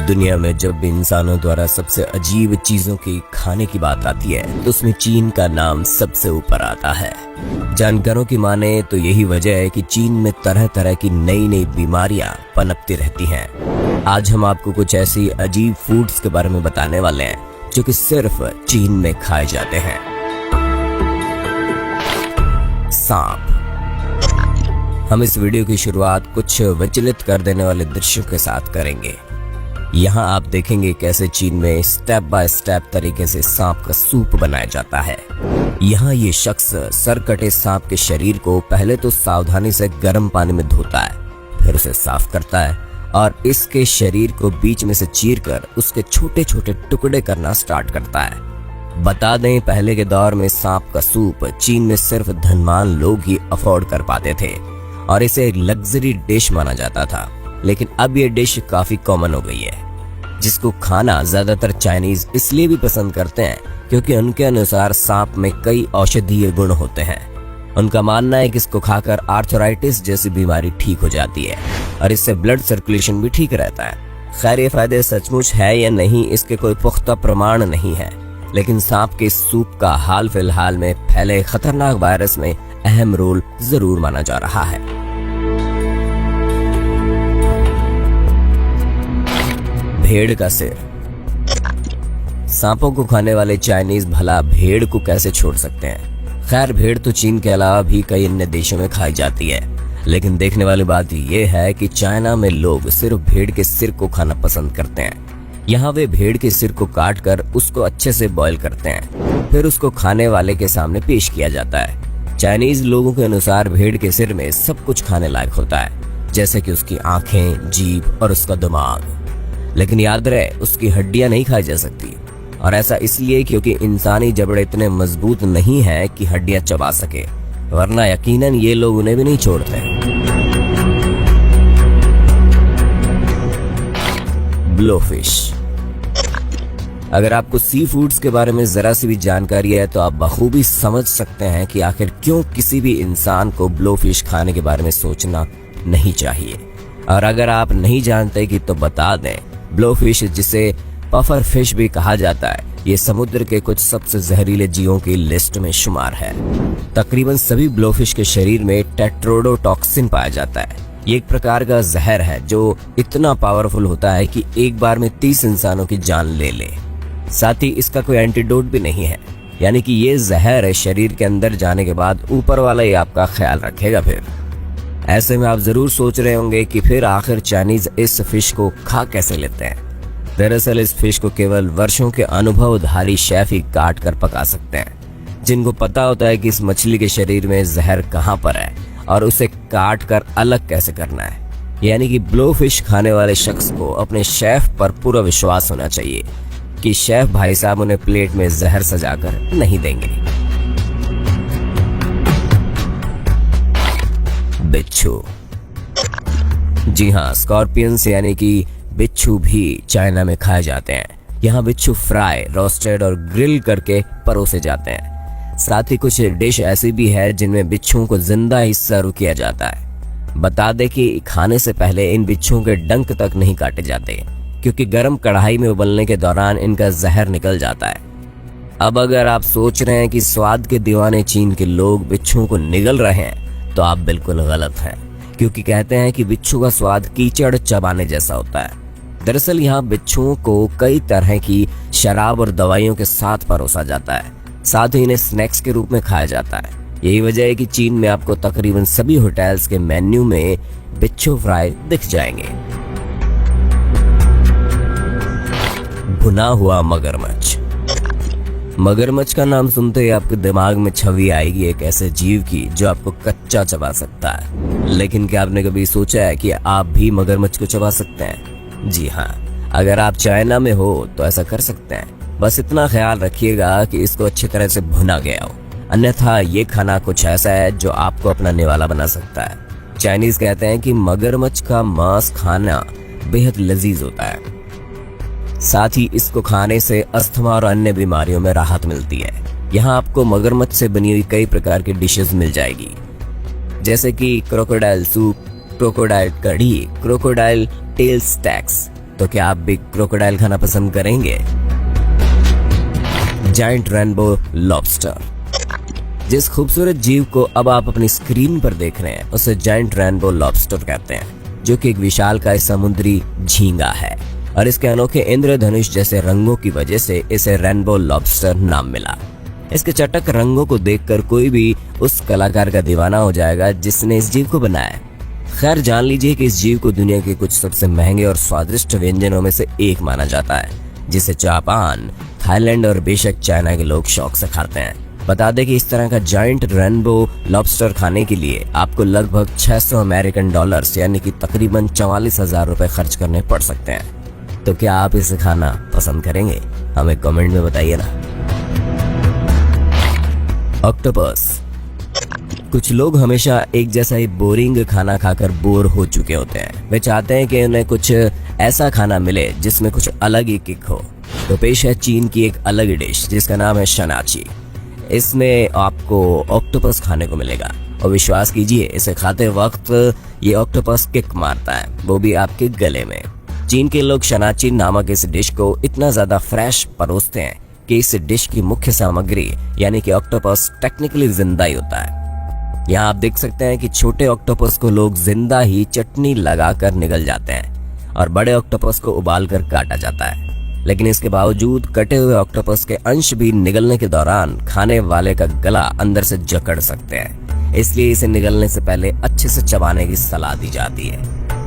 दुनिया में जब भी इंसानों द्वारा सबसे अजीब चीजों की खाने की बात आती है तो उसमें चीन का नाम सबसे ऊपर आता है। जानकारों की माने तो यही वजह है कि चीन में तरह तरह की नई नई बीमारियां पनपती रहती हैं। आज हम आपको कुछ ऐसी अजीब फूड्स के बारे में बताने वाले हैं जो कि सिर्फ चीन में खाए जाते हैं। सांप। हम इस वीडियो की शुरुआत कुछ विचलित कर देने वाले दृश्यों के साथ करेंगे। यहाँ आप देखेंगे कैसे चीन में स्टेप बाय स्टेप तरीके से सांप का सूप बनाया जाता है। यहाँ ये शख्स सरकटे सांप के शरीर को पहले तो सावधानी से गर्म पानी में धोता है, फिर उसे साफ करता है और इसके शरीर को बीच में से चीरकर उसके छोटे छोटे टुकड़े करना स्टार्ट करता है। बता दें, पहले के दौर में सांप का सूप चीन में सिर्फ धनवान लोग ही अफोर्ड कर पाते थे और इसे एक लग्जरी डिश माना जाता था। लेकिन अब ये डिश काफी कॉमन हो गई है, जिसको खाना ज्यादातर चाइनीज इसलिए भी पसंद करते हैं क्योंकि उनके अनुसार सांप में कई औषधीय गुण होते हैं। उनका मानना है कि इसको खाकर आर्थराइटिस जैसी बीमारी ठीक हो जाती है और इससे ब्लड सर्कुलेशन भी ठीक रहता है। खैर, ये फायदे सचमुच है या नहीं इसके कोई पुख्ता प्रमाण नहीं है, लेकिन सांप के सूप का हाल फिलहाल में फैले खतरनाक वायरस में अहम रोल जरूर माना जा रहा है। भेड़ का सिर। सांपों को खाने वाले चाइनीज भला भेड़ को कैसे छोड़ सकते हैं। खैर, भेड़ तो चीन के अलावा भी कई अन्य देशों में खाई जाती है, लेकिन देखने वाली बात यह है कि चाइना में लोग सिर्फ भेड़ के सिर को खाना पसंद करते हैं। यहाँ वे भेड़ के सिर को काट कर उसको अच्छे से बॉईल करते हैं, फिर उसको खाने वाले के सामने पेश किया जाता है। चाइनीज लोगों के अनुसार भेड़ के सिर में सब कुछ खाने लायक होता है, जैसे कि उसकी आंखें, जीभ और उसका दिमाग। लेकिन याद रहे, उसकी हड्डियां नहीं खाई जा सकती, और ऐसा इसलिए क्योंकि इंसानी जबड़े इतने मजबूत नहीं हैं कि हड्डियां चबा सके, वरना यकीनन ये लोग उन्हें भी नहीं छोड़ते। ब्लोफिश। अगर आपको सी फूड्स के बारे में जरा सी भी जानकारी है तो आप बखूबी समझ सकते हैं कि आखिर क्यों किसी भी इंसान को ब्लोफिश खाने के बारे में सोचना नहीं चाहिए। और अगर आप नहीं जानते कि तो बता दें, ब्लोफिश, जिसे पफर फिश भी कहा जाता है, ये समुद्र के कुछ सबसे जहरीले जीवों की लिस्ट में शुमार है। तकरीबन सभी ब्लोफिश के शरीर में टेट्रोडोटॉक्सिन पाया जाता है। ये एक प्रकार का जहर है जो इतना पावरफुल होता है कि एक बार में 30 इंसानों की जान ले ले। साथ ही इसका कोई एंटीडोट भी नहीं है, यानी कि ये जहर शरीर के अंदर जाने के बाद ऊपर वाला ही आपका ख्याल रखेगा। फिर ऐसे में आप जरूर सोच रहे होंगे कि फिर आखिर चाइनीज इस फिश को खा कैसे लेते हैं। दरअसल इस फिश को केवल वर्षों के अनुभवधारी शेफ ही काट कर पका सकते हैं, जिनको पता होता है कि इस मछली के शरीर में जहर कहाँ पर है और उसे काट कर अलग कैसे करना है। यानी कि ब्लोफिश खाने वाले शख्स को अपने शेफ पर पूरा विश्वास होना चाहिए कि शेफ भाई साहब उन्हें प्लेट में जहर सजाकर नहीं देंगे। बिच्छू। जी हाँ, स्कॉर्पियंस यानी कि बिच्छू भी चाइना में खाए जाते हैं। यहाँ बिच्छू फ्राई, रोस्टेड और ग्रिल करके परोसे जाते हैं। साथ ही कुछ डिश ऐसी भी है जिनमें बिच्छुओं को जिंदा ही सर्व किया जाता है। बता दें कि खाने से पहले इन बिच्छुओं के डंक तक नहीं काटे जाते, क्योंकि गर्म कढ़ाई में उबलने के दौरान इनका जहर निकल जाता है। अब अगर आप सोच रहे हैं कि स्वाद के दीवाने चीन के लोग बिच्छुओं को निगल रहे हैं, तो आप बिल्कुल गलत हैं, क्योंकि कहते हैं कि बिच्छू का स्वाद कीचड़ चबाने जैसा होता है। दरअसल यहाँ बिच्छुओं को कई तरह की शराब और दवाइयों के साथ परोसा जाता है, साथ ही इन्हें स्नैक्स के रूप में खाया जाता है। यही वजह है कि चीन में आपको तकरीबन सभी होटल्स के मेन्यू में बिच्छू फ्राई दिख जाएंगे। भुना हुआ मगरमच्छ। मगरमच्छ का नाम सुनते ही आपके दिमाग में छवि आएगी एक ऐसे जीव की जो आपको कच्चा चबा सकता है। लेकिन क्या आपने कभी सोचा है कि आप भी मगरमच्छ को चबा सकते हैं? जी हाँ, अगर आप चाइना में हो तो ऐसा कर सकते हैं। बस इतना ख्याल रखिएगा कि इसको अच्छी तरह से भुना गया हो, अन्यथा ये खाना कुछ ऐसा है जो आपको अपना निवाला बना सकता है। चाइनीज कहते हैं कि मगरमच्छ का मांस खाना बेहद लजीज होता है। साथ ही इसको खाने से अस्थमा और अन्य बीमारियों में राहत मिलती है। यहाँ आपको मगरमच्छ से बनी हुई कई प्रकार की डिशेस मिल जाएगी, जैसे कि क्रोकोडाइल सूप, क्रोकोडाइल कढ़ी, क्रोकोडाइल टेल स्टैक्स, तो क्या आप भी क्रोकोडाइल खाना पसंद करेंगे? Giant rainbow lobster. जिस खूबसूरत जीव को अब आप अपनी स्क्रीन पर देख रहे हैं उसे जायंट रेनबो लॉबस्टर कहते हैं, जो कि एक विशालकाय समुद्री झींगा है और इसके अनोखे इंद्रधनुष जैसे रंगों की वजह से इसे रेनबो लॉबस्टर नाम मिला। इसके चटक रंगों को देखकर कोई भी उस कलाकार का दीवाना हो जाएगा जिसने इस जीव को बनाया। खैर, जान लीजिए कि इस जीव को दुनिया के कुछ सबसे महंगे और स्वादिष्ट व्यंजनों में से एक माना जाता है, जिसे जापान, थाईलैंड और बेशक चाइना के लोग शौक से खाते हैं। बता दें कि इस तरह का जायंट रेनबो लॉबस्टर खाने के लिए आपको लगभग 600 अमेरिकन डॉलर्स यानी कि तकरीबन 44,000 रुपए खर्च करने पड़ सकते हैं। तो क्या आप इसे खाना पसंद करेंगे? हमें कमेंट में बताइए ना। ऑक्टोपस। कुछ लोग हमेशा एक जैसा ही बोरिंग खाना खाकर बोर हो चुके होते हैं। वे चाहते हैं कि उन्हें कुछ ऐसा खाना मिले जिसमें कुछ अलग ही किक हो। तो पेश है चीन की एक अलग डिश जिसका नाम है शनाची। इसमें आपको ऑक्टोपस खाने को मिलेगा और विश्वास कीजिए, इसे खाते वक्त ये ऑक्टोपस किक मारता है, वो भी आपके गले में। चीन के लोग शनाची नामक इस डिश को इतना ज्यादा फ्रेश परोसते हैं कि इस डिश की मुख्य सामग्री यानी कि ऑक्टोपस टेक्निकली जिंदा ही होता है। यहाँ आप देख सकते हैं कि छोटे ऑक्टोपस को लोग जिंदा ही चटनी लगाकर निगल जाते हैं और बड़े ऑक्टोपस को उबालकर काटा जाता है। लेकिन इसके बावजूद कटे हुए ऑक्टोपस के अंश भी निगलने के दौरान खाने वाले का गला अंदर से जकड़ सकते हैं, इसलिए इसे निगलने से पहले अच्छे से चबाने की सलाह दी जाती है।